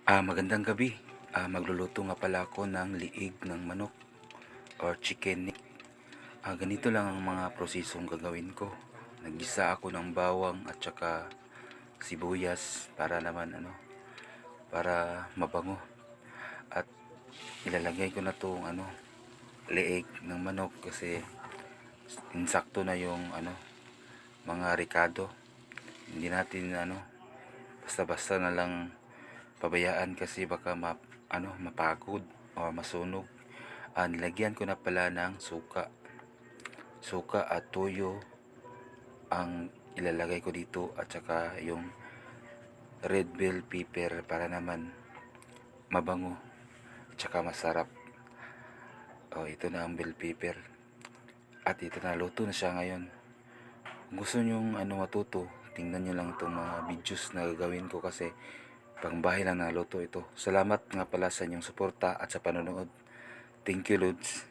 Magandang gabi. Magluluto nga pala ako ng liig ng manok or chicken neck. Ganito lang ang mga prosesong gagawin ko. Naggisa ako ng bawang at saka sibuyas para naman para mabango. At ilalagay ko na tong liig ng manok kasi insakto na yung mga ricado. Hindi natin basta-basta na lang pabayaan kasi baka mapagod o masunog. Nilagyan ko na pala ng suka at toyo ang ilalagay ko dito, at saka yung red bell pepper para naman mabango at saka masarap. Ito na ang bell pepper at ito na, luto na siya ngayon. Kung gusto nyong matuto, tingnan nyo lang itong mga videos na gagawin ko kasi pangbahay lang na luto ito. Salamat nga pala sa inyong suporta at sa panonood. Thank you, Lods.